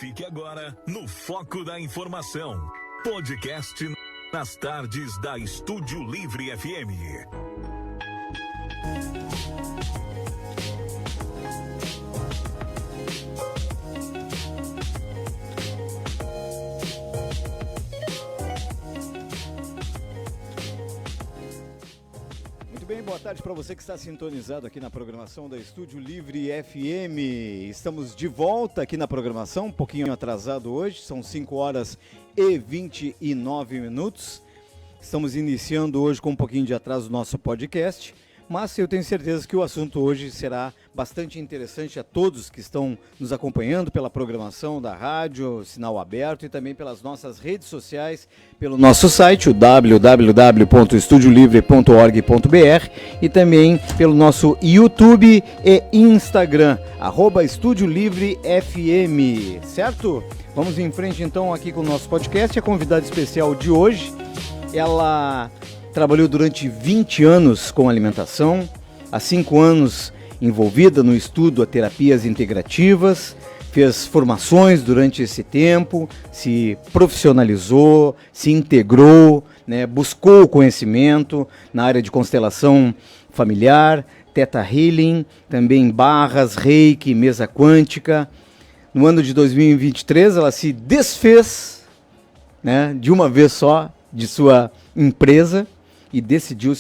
Fique agora no Foco da Informação. Podcast nas tardes da Estúdio Livre FM. Muito bem, boa tarde para você que está sintonizado aqui na programação da Estúdio Livre FM. Estamos de volta aqui na programação, um pouquinho atrasado hoje, são 5h29. Estamos iniciando hoje com um pouquinho de atraso o nosso podcast, mas eu tenho certeza que o assunto hoje será bastante interessante a todos que estão nos acompanhando pela programação da rádio, sinal aberto e também pelas nossas redes sociais, pelo nosso site, o www.estudiolivre.org.br e também pelo nosso YouTube e Instagram, @Estúdio Livre FM, certo? Vamos em frente então aqui com o nosso podcast. A convidada especial de hoje, ela trabalhou durante 20 anos com alimentação, há 5 anos envolvida no estudo a terapias integrativas, fez formações durante esse tempo, se profissionalizou, se integrou, né, buscou conhecimento na área de constelação familiar, Theta Healing, também barras, reiki, mesa quântica. No ano de 2023 ela se desfez, né, de uma vez só de sua empresa e decidiu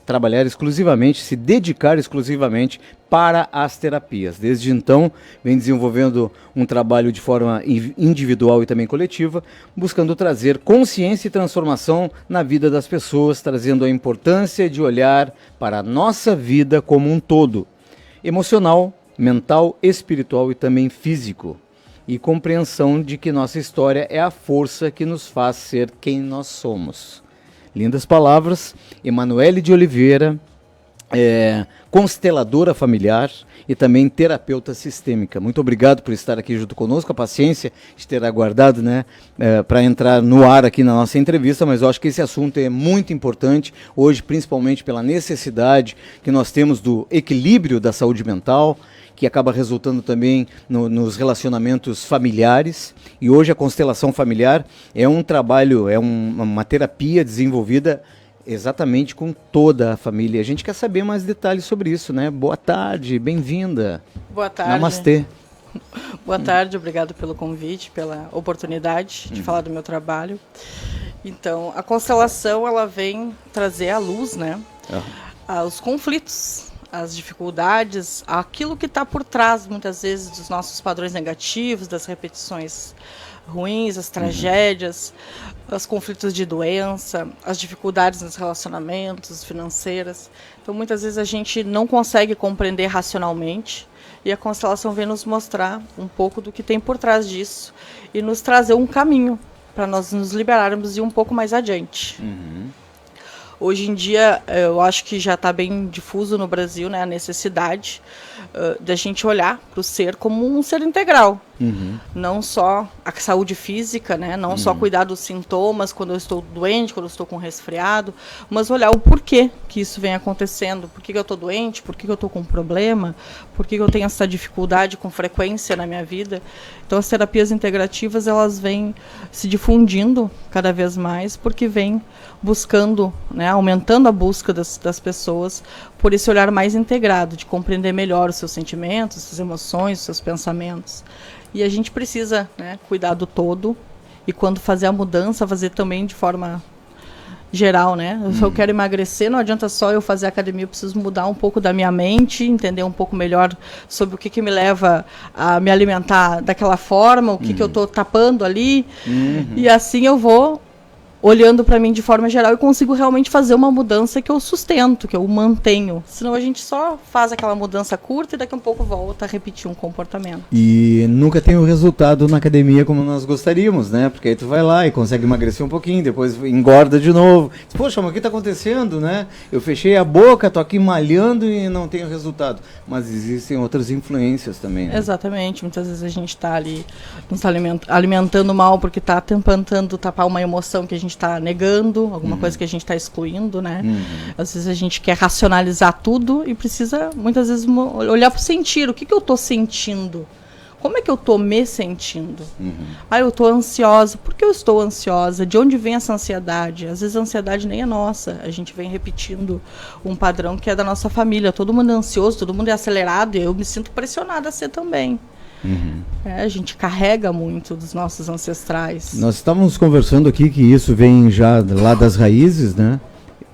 trabalhar exclusivamente, se dedicar exclusivamente para as terapias. Desde então, vem desenvolvendo um trabalho de forma individual e também coletiva, buscando trazer consciência e transformação na vida das pessoas, trazendo a importância de olhar para a nossa vida como um todo, emocional, mental, espiritual e também físico, e compreensão de que nossa história é a força que nos faz ser quem nós somos. Lindas palavras, Emanuele de Oliveira, consteladora familiar e também terapeuta sistêmica. Muito obrigado por estar aqui junto conosco, a paciência de ter aguardado, né, para entrar no ar aqui na nossa entrevista, mas eu acho que esse assunto é muito importante hoje, principalmente pela necessidade que nós temos do equilíbrio da saúde mental, que acaba resultando também nos relacionamentos familiares. E hoje a constelação familiar é um trabalho, uma terapia desenvolvida exatamente com toda a família. A gente quer saber mais detalhes sobre isso, né? Boa tarde, bem-vinda. Boa tarde. Namastê. Boa tarde, obrigado pelo convite, pela oportunidade de falar do meu trabalho. Então, a constelação, ela vem trazer à luz, né, os conflitos, as dificuldades, aquilo que está por trás, muitas vezes, dos nossos padrões negativos, das repetições ruins, as tragédias, os conflitos de doença, as dificuldades nos relacionamentos, financeiras. Então, muitas vezes a gente não consegue compreender racionalmente, e a constelação vem nos mostrar um pouco do que tem por trás disso e nos trazer um caminho para nós nos liberarmos e ir um pouco mais adiante. Hoje em dia, eu acho que já está bem difuso no Brasil, né, a necessidade da gente olhar para o ser como um ser integral. Não só a saúde física, né, não só cuidar dos sintomas quando eu estou doente, quando eu estou com resfriado, mas olhar o porquê que isso vem acontecendo. Por que eu estou doente? Por que eu estou com um problema? Por que eu tenho essa dificuldade com frequência na minha vida? Então, as terapias integrativas, elas vêm se difundindo cada vez mais, porque vêm buscando, né, aumentando a busca das pessoas por esse olhar mais integrado, de compreender melhor os seus sentimentos, suas emoções, os seus pensamentos. E a gente precisa, né, cuidar do todo, e quando fazer a mudança, fazer também de forma geral, né? Se eu quero emagrecer, não adianta só eu fazer academia, eu preciso mudar um pouco da minha mente, entender um pouco melhor sobre o que me leva a me alimentar daquela forma, o que eu estou tapando ali, e assim eu vou olhando para mim de forma geral e consigo realmente fazer uma mudança que eu sustento, que eu mantenho. Senão a gente só faz aquela mudança curta e daqui a um pouco volta a repetir um comportamento. E nunca tem o resultado na academia como nós gostaríamos, né? Porque aí tu vai lá e consegue emagrecer um pouquinho, depois engorda de novo. Poxa, mas o que está acontecendo, né? Eu fechei a boca, tô aqui malhando e não tenho resultado. Mas existem outras influências também, né? Exatamente. Muitas vezes a gente está ali nos alimentando mal porque está tentando tapar uma emoção que a gente está negando, alguma coisa que a gente está excluindo, né? Às vezes a gente quer racionalizar tudo e precisa, muitas vezes, olhar para o sentir. O que eu estou sentindo Como é que eu estou me sentindo? Eu estou ansiosa. Por que eu estou ansiosa? De onde vem essa ansiedade? Às vezes a ansiedade nem é nossa. A gente vem repetindo um padrão que é da nossa família. Todo mundo é ansioso, todo mundo é acelerado e eu me sinto pressionada a ser também. A gente carrega muito dos nossos ancestrais. Nós estávamos conversando aqui que isso vem já lá das raízes, né?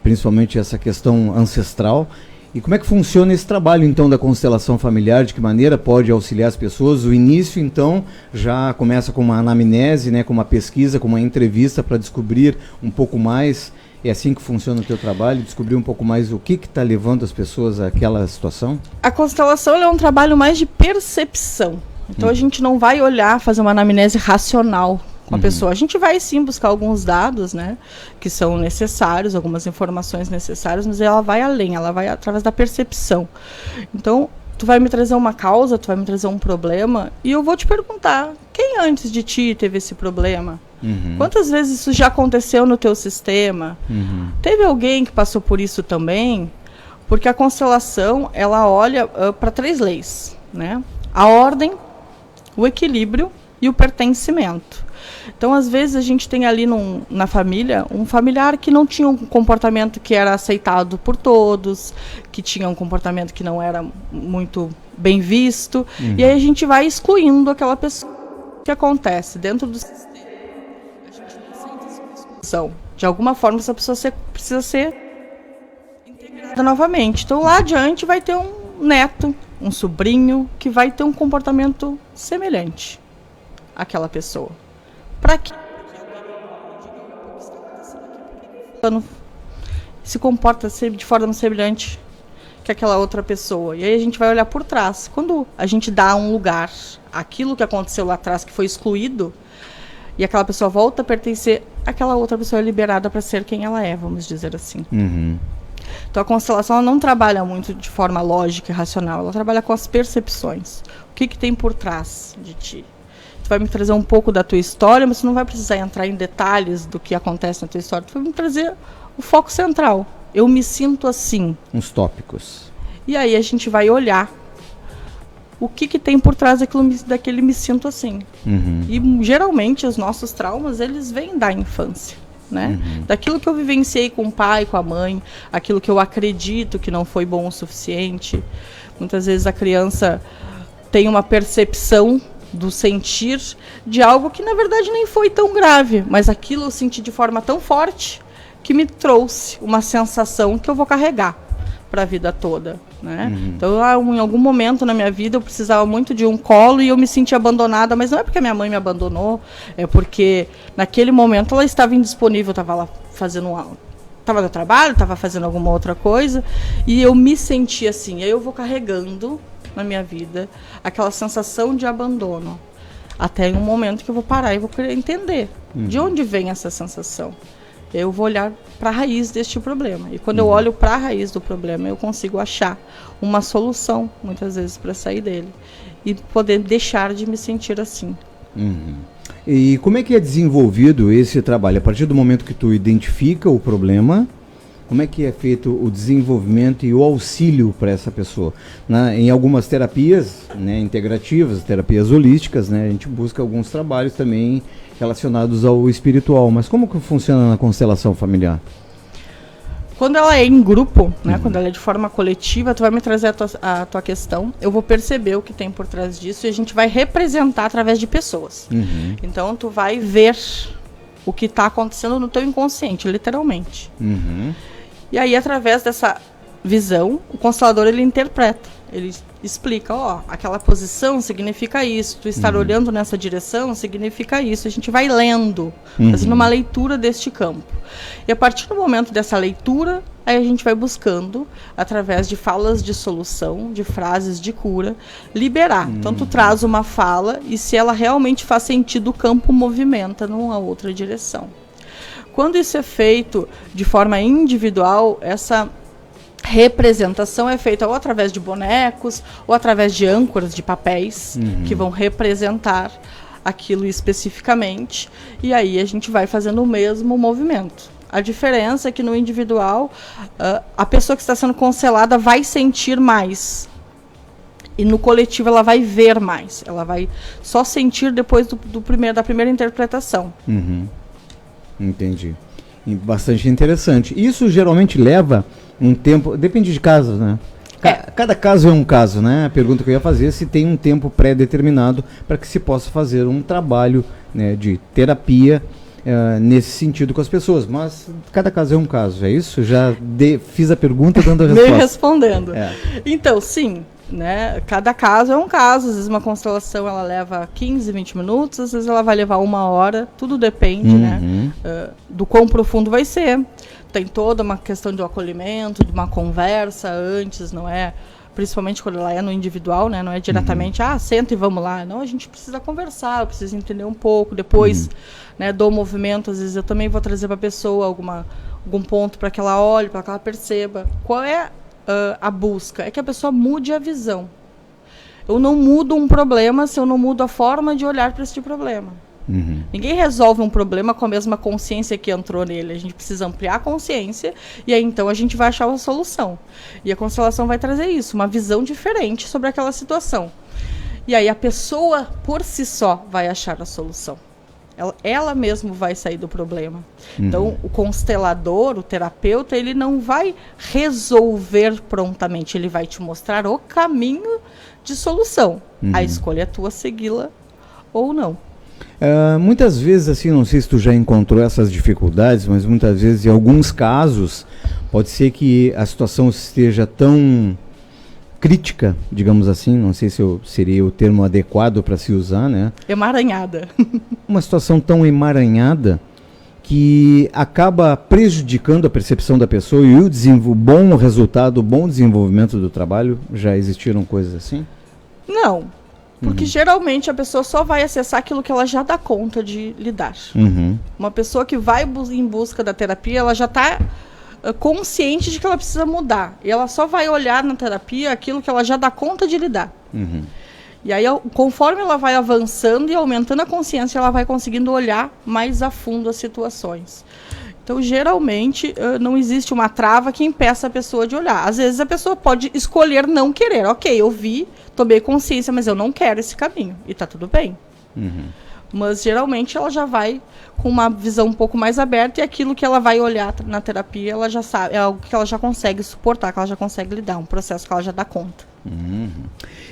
Principalmente essa questão ancestral. E como é que funciona esse trabalho, então, da constelação familiar? De que maneira pode auxiliar as pessoas? O início, então, já começa com uma anamnese, né, com uma pesquisa, com uma entrevista para descobrir um pouco mais. É assim que funciona o teu trabalho? Descobrir um pouco mais o que está levando as pessoas àquela situação? A constelação é um trabalho mais de percepção. Então, a gente não vai olhar, fazer uma anamnese racional com a pessoa. A gente vai sim buscar alguns dados, né, que são necessários, algumas informações necessárias, mas ela vai além, ela vai através da percepção. Então, tu vai me trazer uma causa, tu vai me trazer um problema, e eu vou te perguntar, quem antes de ti teve esse problema? Quantas vezes isso já aconteceu no teu sistema? Teve alguém que passou por isso também? Porque a constelação, ela olha para 3 leis, né? A ordem, o equilíbrio e o pertencimento. Então, às vezes, a gente tem ali na família um familiar que não tinha um comportamento que era aceitado por todos, que tinha um comportamento que não era muito bem visto, e aí a gente vai excluindo aquela pessoa. O que acontece? Dentro do sistema, a gente não sente essa exclusão. De alguma forma, essa pessoa precisa ser integrada novamente. Então, lá adiante vai ter um neto, um sobrinho, que vai ter um comportamento semelhante àquela pessoa. Para quê? Se comporta de forma semelhante que aquela outra pessoa. E aí a gente vai olhar por trás. Quando a gente dá um lugar, aquilo que aconteceu lá atrás, que foi excluído, e aquela pessoa volta a pertencer, aquela outra pessoa é liberada para ser quem ela é, vamos dizer assim. Então a constelação ela não trabalha muito de forma lógica e racional, ela trabalha com as percepções. O que tem por trás de ti? Tu vai me trazer um pouco da tua história, mas tu não vai precisar entrar em detalhes do que acontece na tua história. Tu vai me trazer o foco central. Eu me sinto assim. Uns tópicos. E aí a gente vai olhar o que tem por trás daquele me sinto assim. E geralmente os nossos traumas, eles vêm da infância, né? Daquilo que eu vivenciei com o pai, com a mãe, aquilo que eu acredito que não foi bom o suficiente. Muitas vezes a criança tem uma percepção do sentir de algo que na verdade nem foi tão grave, mas aquilo eu senti de forma tão forte que me trouxe uma sensação que eu vou carregar para a vida toda, né? Então, em algum momento na minha vida eu precisava muito de um colo e eu me senti abandonada, mas não é porque a minha mãe me abandonou, é porque naquele momento ela estava indisponível, estava lá fazendo estava no trabalho, estava fazendo alguma outra coisa, e eu me senti assim. Aí eu vou carregando na minha vida aquela sensação de abandono, até em um momento que eu vou parar e vou querer entender de onde vem essa sensação. Eu vou olhar para a raiz deste problema, e quando eu olho para a raiz do problema, eu consigo achar uma solução, muitas vezes, para sair dele e poder deixar de me sentir assim. E como é que é desenvolvido esse trabalho? A partir do momento que tu identifica o problema, como é que é feito o desenvolvimento e o auxílio para essa pessoa? Em algumas terapias, né, integrativas, terapias holísticas, né, a gente busca alguns trabalhos também relacionados ao espiritual. Mas como que funciona na constelação familiar? Quando ela é em grupo, né, quando ela é de forma coletiva, tu vai me trazer a tua questão, eu vou perceber o que tem por trás disso e a gente vai representar através de pessoas. Então tu vai ver o que está acontecendo no teu inconsciente, literalmente. E aí, através dessa visão, o constelador ele interpreta, ele explica, aquela posição significa isso, tu estar olhando nessa direção significa isso. A gente vai lendo, fazendo uma leitura deste campo. E a partir do momento dessa leitura, aí a gente vai buscando, através de falas de solução, de frases de cura, liberar. Então tu traz uma fala e se ela realmente faz sentido, o campo movimenta numa outra direção. Quando isso é feito de forma individual, essa representação é feita ou através de bonecos ou através de âncoras de papéis que vão representar aquilo especificamente, e aí a gente vai fazendo o mesmo movimento. A diferença é que no individual a pessoa que está sendo constelada vai sentir mais E no coletivo ela vai ver mais. Ela vai só sentir depois da primeira interpretação. Entendi. Bastante interessante. Isso geralmente leva um tempo... Depende de casos, né? Cada caso é um caso, né? A pergunta que eu ia fazer é se tem um tempo pré-determinado para que se possa fazer um trabalho, né, de terapia nesse sentido com as pessoas. Mas cada caso é um caso, é isso? Já fiz a pergunta dando a resposta. Meio respondendo. Então, sim, né? Cada caso é um caso. Às vezes uma constelação ela leva 15, 20 minutos, às vezes ela vai levar 1 hora. Tudo depende, né? Do quão profundo vai ser. Tem toda uma questão de acolhimento, de uma conversa antes, não é? Principalmente quando ela é no individual, né? Não é diretamente, senta e vamos lá. Não, a gente precisa conversar, eu preciso entender um pouco. Depois, né, dou movimento, às vezes eu também vou trazer para a pessoa algum ponto para que ela olhe, para que ela perceba. Qual é a busca? É que a pessoa mude a visão. Eu não mudo um problema se eu não mudo a forma de olhar para esse problema. Ninguém resolve um problema com a mesma consciência que entrou nele. A gente precisa ampliar a consciência e aí então a gente vai achar uma solução. E a constelação vai trazer isso, uma visão diferente sobre aquela situação. E aí a pessoa por si só vai achar a solução. Ela mesma vai sair do problema. Então o constelador, o terapeuta, ele não vai resolver prontamente, ele vai te mostrar o caminho de solução. A escolha é tua segui-la ou não. Muitas vezes, assim, não sei se tu já encontrou essas dificuldades, mas muitas vezes, em alguns casos, pode ser que a situação esteja tão crítica, digamos assim, não sei se seria o termo adequado para se usar, né? Emaranhada. Uma situação tão emaranhada que acaba prejudicando a percepção da pessoa e o bom resultado, o bom desenvolvimento do trabalho. Já existiram coisas assim? Não. Porque geralmente a pessoa só vai acessar aquilo que ela já dá conta de lidar. Uma pessoa que vai em busca da terapia, ela já está consciente de que ela precisa mudar. E ela só vai olhar na terapia aquilo que ela já dá conta de lidar. E aí, conforme ela vai avançando e aumentando a consciência, ela vai conseguindo olhar mais a fundo as situações. Então, geralmente, não existe uma trava que impeça a pessoa de olhar. Às vezes, a pessoa pode escolher não querer. Ok, eu vi, tomei consciência, mas eu não quero esse caminho. E está tudo bem. Mas, geralmente, ela já vai com uma visão um pouco mais aberta e aquilo que ela vai olhar na terapia, ela já sabe, é algo que ela já consegue suportar, que ela já consegue lidar, um processo que ela já dá conta.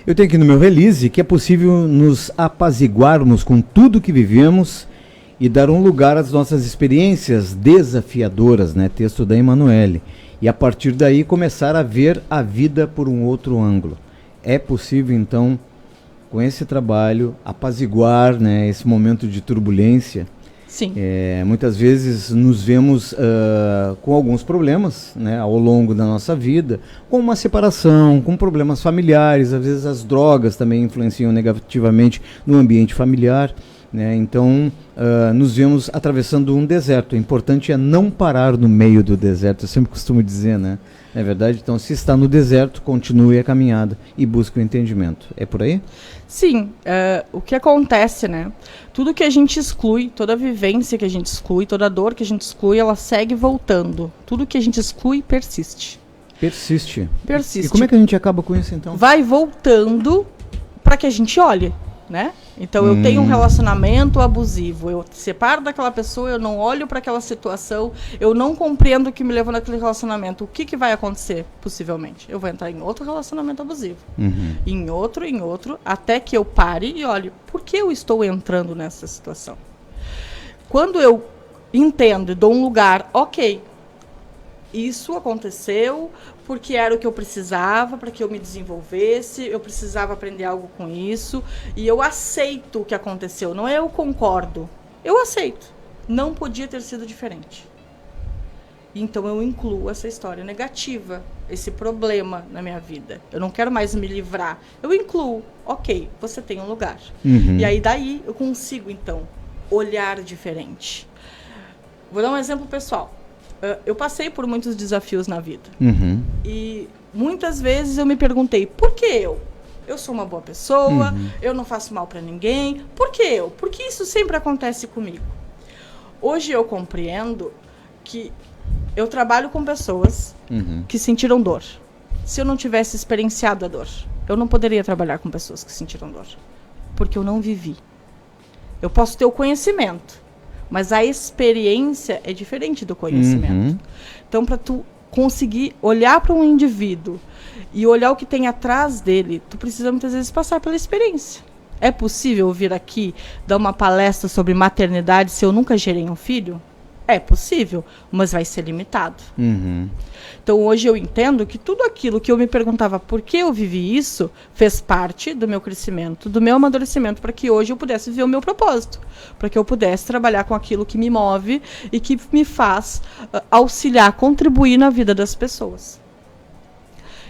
Eu tenho aqui no meu release que é possível nos apaziguarmos com tudo que vivemos e dar um lugar às nossas experiências desafiadoras, né? Texto da Emanuele. E a partir daí começar a ver a vida por um outro ângulo. É possível, então, com esse trabalho, apaziguar, né, esse momento de turbulência. Sim. Muitas vezes nos vemos com alguns problemas, né, ao longo da nossa vida, com uma separação, com problemas familiares, às vezes as drogas também influenciam negativamente no ambiente familiar. Né? Então, nos vemos atravessando um deserto. O importante é não parar no meio do deserto, eu sempre costumo dizer, né? Não é verdade? Então, se está no deserto, continue a caminhada e busque o entendimento. É por aí? Sim. O que acontece, né? Tudo que a gente exclui, toda vivência que a gente exclui, toda dor que a gente exclui, ela segue voltando. Tudo que a gente exclui, persiste. Persiste? Persiste. E como é que a gente acaba com isso, então? Vai voltando para que a gente olhe, né? Então eu tenho um relacionamento abusivo, eu separo daquela pessoa, eu não olho para aquela situação, eu não compreendo o que me levou naquele relacionamento. O que vai acontecer, possivelmente? Eu vou entrar em outro relacionamento abusivo, em outro, até que eu pare e olhe, por que eu estou entrando nessa situação? Quando eu entendo e dou um lugar, ok, isso aconteceu porque era o que eu precisava para que eu me desenvolvesse, eu precisava aprender algo com isso, e eu aceito o que aconteceu, não é eu concordo, eu aceito, não podia ter sido diferente. Então eu incluo essa história negativa, esse problema na minha vida, eu não quero mais me livrar, eu incluo, ok, você tem um lugar, e aí daí eu consigo então olhar diferente. Vou dar um exemplo pessoal. Eu passei por muitos desafios na vida. E muitas vezes eu me perguntei, por que eu? Eu sou uma boa pessoa, eu não faço mal para ninguém. Por que eu? Por que isso sempre acontece comigo? Hoje eu compreendo que eu trabalho com pessoas que sentiram dor. Se eu não tivesse experienciado a dor, eu não poderia trabalhar com pessoas que sentiram dor. Porque eu não vivi. Eu posso ter o conhecimento, mas a experiência é diferente do conhecimento. Então, para tu conseguir olhar para um indivíduo e olhar o que tem atrás dele, tu precisa muitas vezes passar pela experiência. É possível vir aqui dar uma palestra sobre maternidade se eu nunca gerei um filho? É possível, mas vai ser limitado. Então, hoje eu entendo que tudo aquilo que eu me perguntava por que eu vivi isso, fez parte do meu crescimento, do meu amadurecimento, para que hoje eu pudesse viver o meu propósito, para que eu pudesse trabalhar com aquilo que me move e que me faz auxiliar, contribuir na vida das pessoas.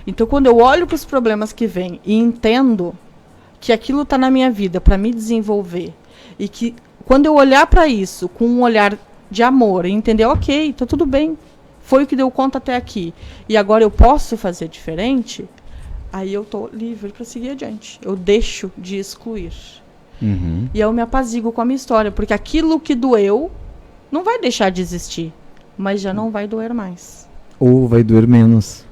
Então, quando eu olho para os problemas que vêm e entendo que aquilo está na minha vida para me desenvolver, e que quando eu olhar para isso com um olhar de amor e entender, ok, está tudo bem, foi o que deu conta até aqui, e agora eu posso fazer diferente, aí eu estou livre para seguir adiante. Eu deixo de excluir. E eu me apazigo com a minha história, porque aquilo que doeu não vai deixar de existir, mas já não vai doer mais. Ou vai doer menos.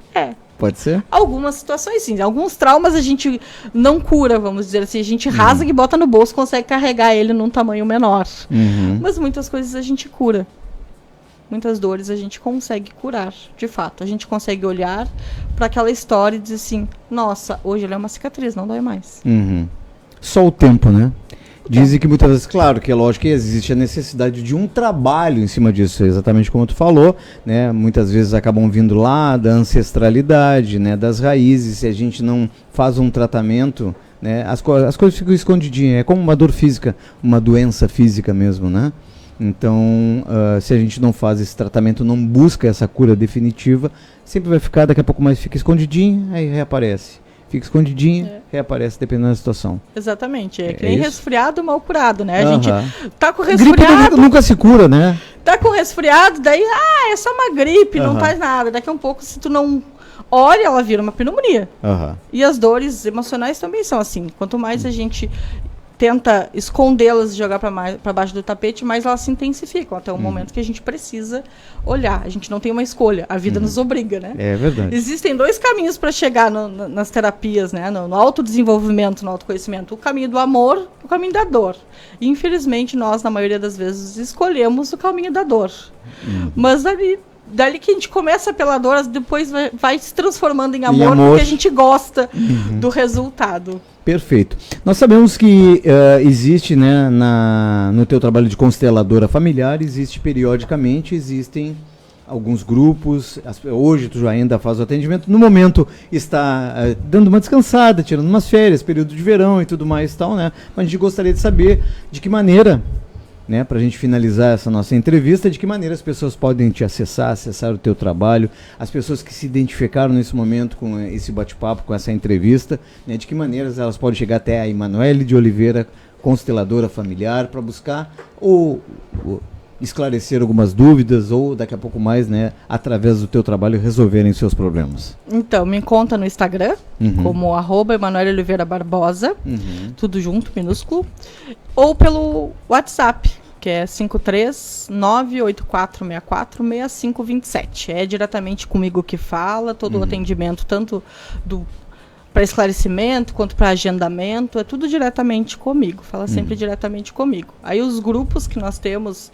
Pode ser? Algumas situações, sim. Alguns traumas a gente não cura, vamos dizer assim. A gente rasga e bota no bolso, consegue carregar ele num tamanho menor. Mas muitas coisas a gente cura. Muitas dores a gente consegue curar, de fato. A gente consegue olhar para aquela história e dizer assim, nossa, hoje ela é uma cicatriz, não dói mais. Só o tempo, né? Dizem que muitas vezes, claro que é lógico que existe a necessidade de um trabalho em cima disso, exatamente como tu falou, né? Muitas vezes acabam vindo lá da ancestralidade, né? Das raízes, se a gente não faz um tratamento, né? As coisas ficam escondidinhas, é como uma dor física, uma doença física mesmo, né? Então, se a gente não faz esse tratamento, não busca essa cura definitiva, sempre vai ficar, daqui a pouco mais fica escondidinho, aí reaparece. Fica escondidinho, reaparece dependendo da situação. Exatamente, é que nem resfriado mal curado, né? A gente tá com resfriado... Gripe nunca se cura, né? Tá com resfriado, daí, é só uma gripe, não faz nada. Daqui a um pouco, se tu não olha, ela vira uma pneumonia. E as dores emocionais também são assim. Quanto mais a gente tenta escondê-las e jogar para baixo do tapete, mais elas se intensificam, até o momento que a gente precisa olhar. A gente não tem uma escolha, a vida nos obriga, né? É verdade. Existem dois caminhos para chegar nas terapias, né? No autodesenvolvimento, no autoconhecimento. O caminho do amor, o caminho da dor. E, infelizmente, nós, na maioria das vezes, escolhemos o caminho da dor. Mas dali que a gente começa pela dor, depois vai se transformando em amor, porque a gente gosta do resultado. Perfeito. Nós sabemos que existe, né, no teu trabalho de consteladora familiar, existem alguns grupos, hoje tu já ainda faz o atendimento, no momento está dando uma descansada, tirando umas férias, período de verão e tudo mais e tal, né? Mas a gente gostaria de saber de que maneira, né, para a gente finalizar essa nossa entrevista, de que maneira as pessoas podem te acessar o teu trabalho, as pessoas que se identificaram nesse momento com esse bate-papo, com essa entrevista, né, de que maneiras elas podem chegar até a Emanuele de Oliveira, consteladora familiar, para buscar ou esclarecer algumas dúvidas ou daqui a pouco mais, né, através do teu trabalho resolverem seus problemas. Então, me conta no Instagram, como @Emanuele Oliveira Barbosa, tudo junto, minúsculo, ou pelo WhatsApp, que é 53984646527. É diretamente comigo que fala, todo o atendimento, tanto para esclarecimento quanto para agendamento, é tudo diretamente comigo, fala sempre diretamente comigo. Aí os grupos que nós temos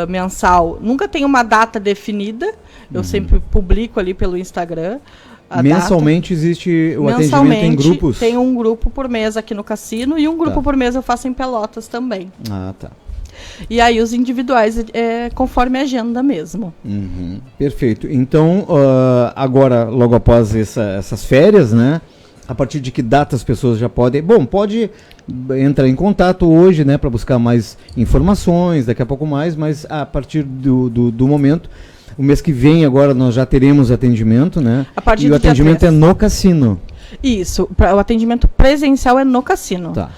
mensal, nunca tem uma data definida, eu sempre publico ali pelo Instagram. Mensalmente existe o atendimento em grupos? Tem um grupo por mês aqui no Cassino e um grupo por mês eu faço em Pelotas também. Tá. E aí os individuais conforme a agenda mesmo. Perfeito. Então, agora, logo após essas férias, né? A partir de que data as pessoas já podem... Bom, pode entrar em contato hoje, né? Para buscar mais informações, daqui a pouco mais, mas a partir do momento... O mês que vem agora nós já teremos atendimento, né? E o atendimento é no Cassino. Isso, o atendimento presencial é no Cassino. Tá.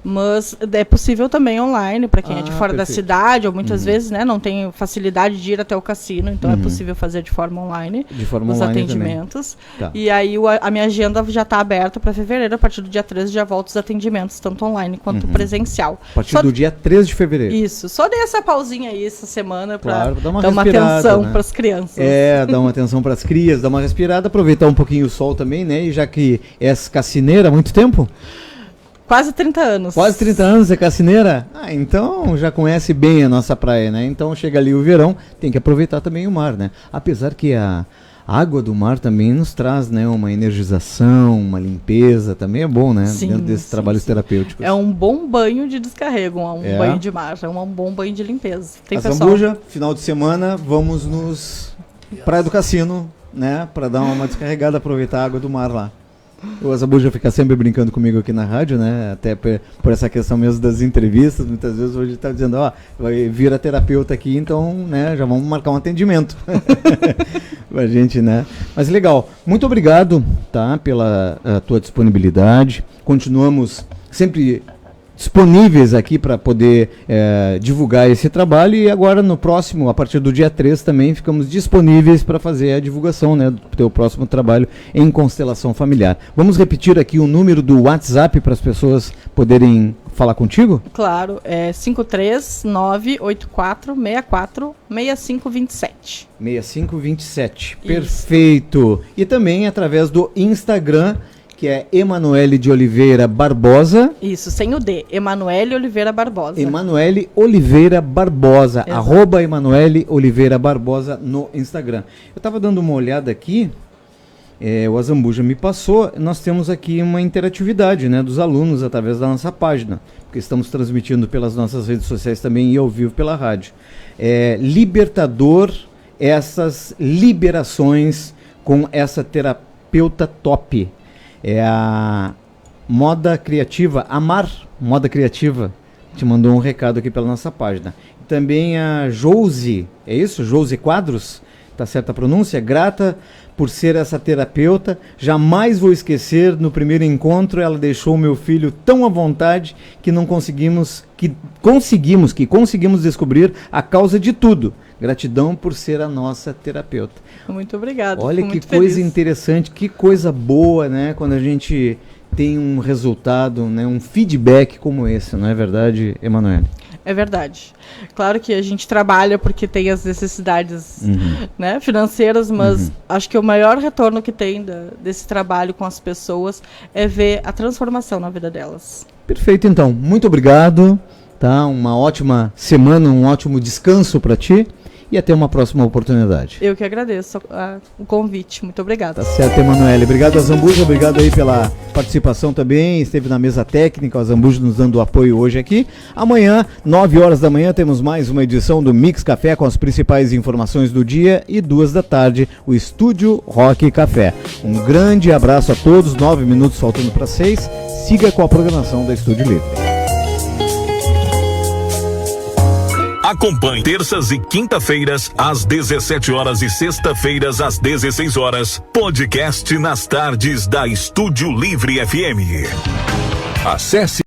Mas é possível também online, para quem é de fora da cidade, ou muitas vezes, né, não tem facilidade de ir até o cassino, então é possível fazer de forma online os atendimentos. Tá. E aí a minha agenda já está aberta para fevereiro, a partir do dia 13 já volta os atendimentos, tanto online quanto presencial. A partir do dia 13 de fevereiro. Isso, só dei essa pausinha aí essa semana para dar uma atenção, né, para as crianças. Dar uma atenção para as crias, dar uma respirada, aproveitar um pouquinho o sol também, né? E já que és cassineira há muito tempo? Quase 30 anos. Quase 30 anos é cassineira? Ah, então já conhece bem a nossa praia, né? Então chega ali o verão, tem que aproveitar também o mar, né? Apesar que a água do mar também nos traz, né, uma energização, uma limpeza, também é bom, né? Sim, dentro desses trabalhos terapêuticos. É um bom banho de descarrego, banho de mar, é um bom banho de limpeza. Tem a Zambuja, final de semana, vamos Praia do Cassino, né? Pra dar uma descarregada, aproveitar a água do mar lá. O Zambuja fica sempre brincando comigo aqui na rádio, né? Até por essa questão mesmo das entrevistas, muitas vezes hoje está dizendo, vai vir a terapeuta aqui, então, né, já vamos marcar um atendimento. A gente, né? Mas legal, muito obrigado, tá? Pela tua disponibilidade. Continuamos sempre disponíveis aqui para poder divulgar esse trabalho, e agora no próximo, a partir do dia 3 também ficamos disponíveis para fazer a divulgação, né, do teu próximo trabalho em constelação familiar. Vamos repetir aqui o número do WhatsApp para as pessoas poderem falar contigo? Claro, é 53984646527. 6527, perfeito. E também através do Instagram, que é Emanuele de Oliveira Barbosa. Isso, sem o D. Emanuele Oliveira Barbosa. Emanuele Oliveira Barbosa. @ Emanuele Oliveira Barbosa no Instagram. Eu estava dando uma olhada aqui, o Zambuja me passou, nós temos aqui uma interatividade, né, dos alunos através da nossa página, porque estamos transmitindo pelas nossas redes sociais também e ao vivo pela rádio. Libertador essas liberações com essa terapeuta top. É a Moda Criativa, Amar Moda Criativa, te mandou um recado aqui pela nossa página. Também a Josi, é isso? Josi Quadros, tá certa a pronúncia? Grata por ser essa terapeuta, jamais vou esquecer, no primeiro encontro ela deixou meu filho tão à vontade que conseguimos descobrir a causa de tudo. Gratidão por ser a nossa terapeuta. Muito obrigada. Olha que coisa interessante, que coisa boa, né? Quando a gente tem um resultado, né? Um feedback como esse, não é verdade, Emanuele? É verdade. Claro que a gente trabalha porque tem as necessidades, né, financeiras, mas acho que o maior retorno que tem desse trabalho com as pessoas é ver a transformação na vida delas. Perfeito, então. Muito obrigado. Tá? Uma ótima semana, um ótimo descanso para ti. E até uma próxima oportunidade. Eu que agradeço o convite. Muito obrigada. Tá certo, Emanuele. Obrigado a Zambuja, obrigado aí pela participação também. Esteve na mesa técnica, a Zambuja nos dando apoio hoje aqui. Amanhã, 9 horas da manhã, temos mais uma edição do Mix Café com as principais informações do dia. E 2 da tarde, o Estúdio Rock Café. Um grande abraço a todos. 9 minutos faltando para 6. Siga com a programação da Estúdio Livre. Acompanhe terças e quinta-feiras às 17 horas e sexta-feiras às 16 horas. Podcast nas tardes da Estúdio Livre FM. Acesse